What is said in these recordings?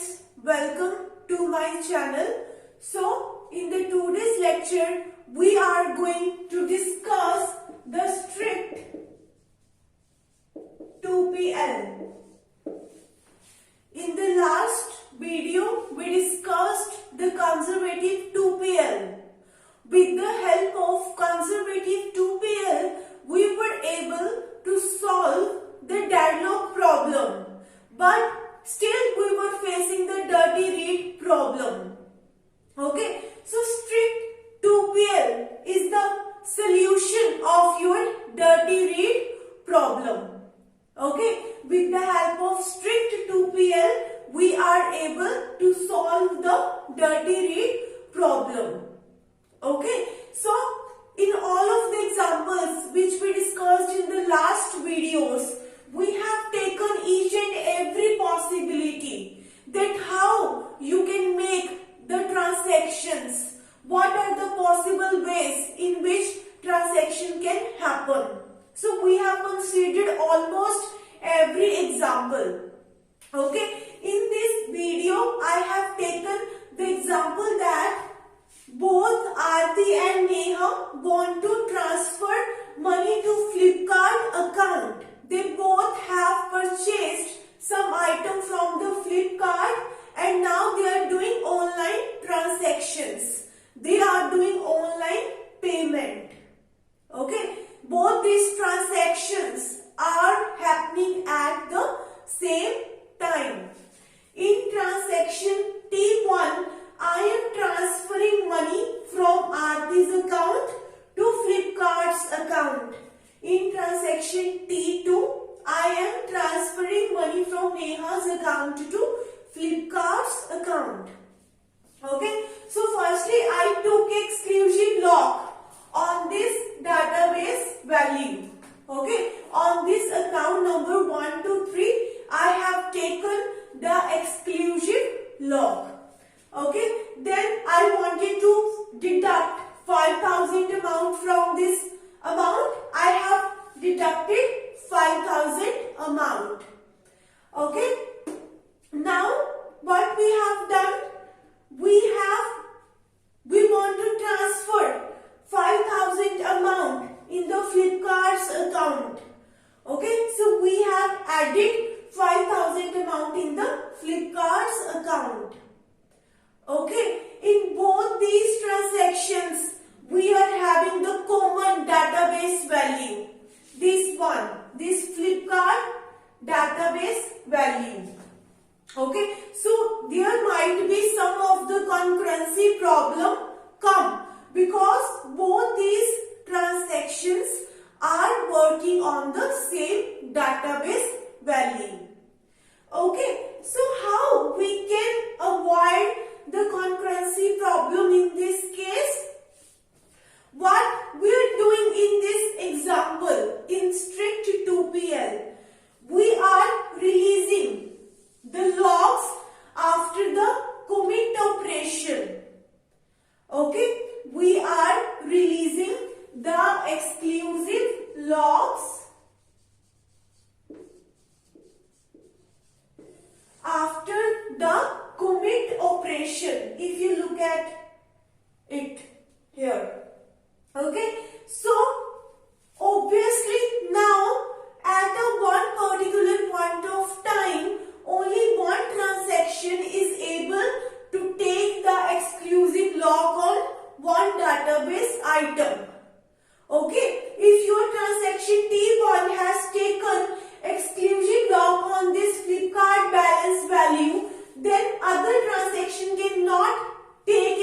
friends, welcome to my channel. So in the today's lecture we are going to discuss the strict 2PL. In the last video we discussed the conservative 2PL. With the help of conservative 2PL we were able to solve the deadlock problem, but still we were facing the dirty read problem. Okay, so strict 2PL is the solution of your dirty read problem. Okay, with the help of strict 2PL we are able to solve the dirty read problem. Okay, so in all of the examples which we discussed in the last videos, we have taken each and every possibility that how you can make the transactions, what are the possible ways in which transaction can happen. So we have considered almost every example. Okay, in this video I have taken the example that both Aarti and Neha want to transfer money to Flipkart account. They both have purchased some item from the Flipkart and now they are doing online transactions. They are doing online payment. Okay, both these transactions are happening at the same time. In transaction T1, I am transferring money from Aarti's account to Flipkart's account. In transaction T2, I am transferring money from Neha's account to Flipkart's account. Okay, so firstly I took exclusive lock on this database value. Okay, on this account number 1 to 3, I have taken the exclusive lock. Okay, then I wanted to deduct 5,000 amount from this amount. I have deducted 5,000 amount. Okay, now what we have done, we want to transfer 5,000 amount in the Flipkart's account. Okay, so we have added 5,000 amount in the Flipkart's account. Okay, in both these transactions we are having the common database value. This one, this Flipkart database value. Okay, so there might be some of the concurrency problem come because both these transactions are working on the same database value. Okay, so how we can avoid the concurrency problem in this case? What we are doing in this example in strict 2PL, we are releasing the logs after the commit operation. Okay, we are releasing the exclusive logs after the commit operation. If you look at it here. Okay, so obviously now at a one particular point of time only one transaction is able to take the exclusive lock on one database item. Okay, if your transaction T1 has taken exclusive lock on this Flipkart balance value, then other transaction cannot take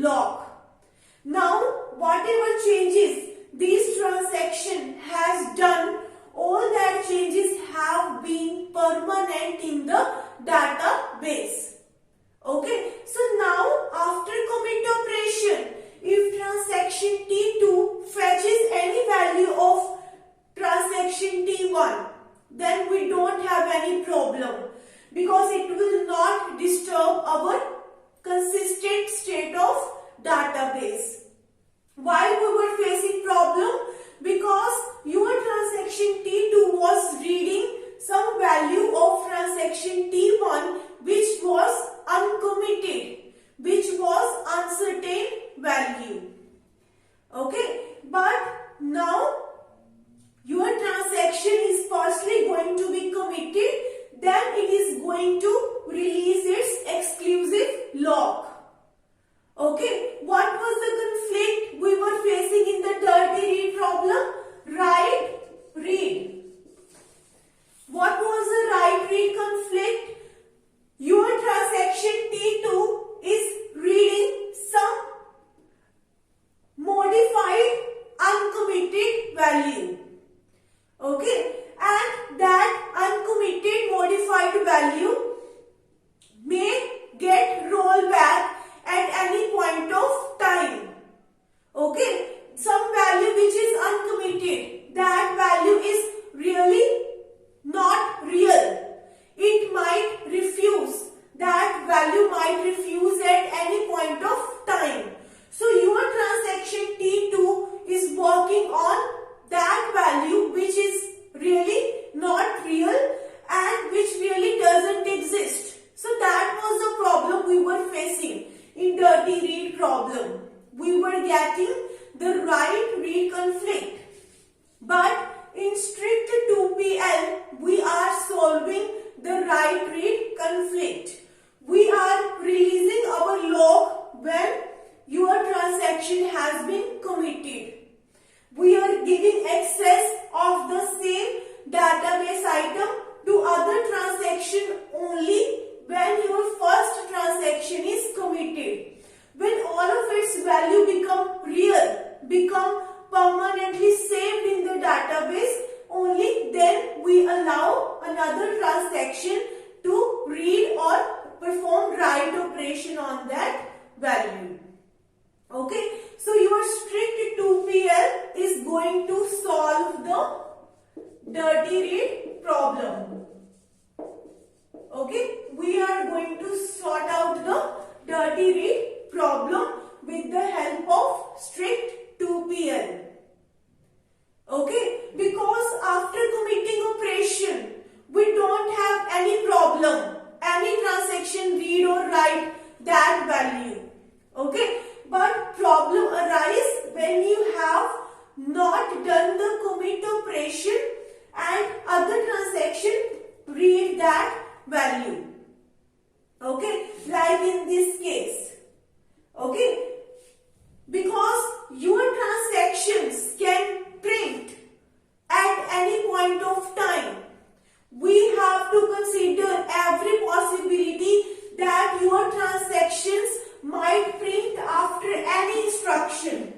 lock. Now, whatever changes this transaction has done, all that changes have been permanent in the database. Okay, so now after commit operation, if transaction T2 fetches any value of transaction T1, then we don't have any problem because it will not disturb our consistent state of database. Why we were facing problem? Because your transaction T2 was reading some value of transaction T1 which was uncommitted, which was uncertain value. Okay, but now your transaction is firstly going to be committed, then it is going to release its exclusive lock. Okay, what was the conflict we were facing in the dirty read problem? Write, read. What was the write, read conflict? Your transaction T2 is reading some modified uncommitted value. Okay, and that uncommitted modified value may get rolled back at any point of time. Okay, some value which is uncommitted, that value is really not real. It might refuse. That value might refuse at any point of time. So your transaction T2 is working on that value which is really not real and which really doesn't exist. So that was the problem we were facing in dirty read problem. We were getting the write read conflict. But in strict 2PL, we are solving the write read conflict. We are releasing our lock when your transaction has been committed. We are giving access of the same database item to other transaction only when your first transaction is committed. When all of its value become real, become permanently saved in the database, only then we allow another transaction to read or perform write operation on that value. Okay, so your strict 2PL is going to solve the dirty read problem. Okay, we are going to sort out the dirty read problem with the help of strict 2PL. Okay, because after committing operation, we don't have any problem, any transaction read or write that value. Okay, but problem arises when you have not done the commit operation and other transaction read that value. Okay, like in this case. Okay, because your transactions can print at any point of time, we have to consider every possibility that your transactions might print after any instruction.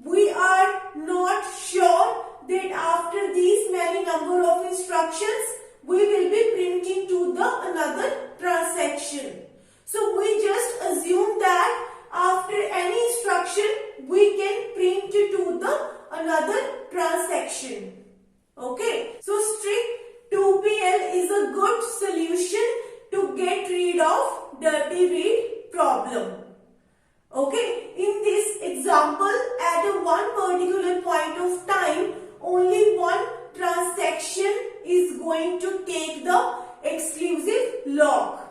We are not sure that after these many number of instructions, we will be printing to the another transaction. So we just assume that after any instruction, we can print to the another transaction. Okay, so strict 2PL is a good solution to get rid of dirty read problem. Okay, in this example, at a one particular point of time, only one transaction is going to take the exclusive lock.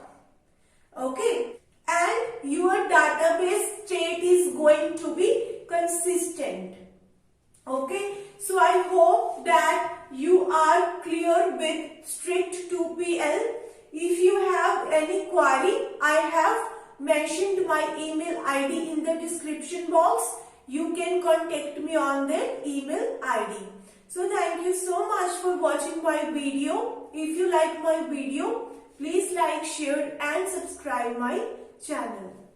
Okay, and your database state is going to be consistent. Okay, so I hope that you are clear with strict 2PL. If you have any query, I have mentioned my email ID in the description box. You can contact me on that email ID. So thank you so much for watching my video. If you like my video, please like, share and subscribe my channel.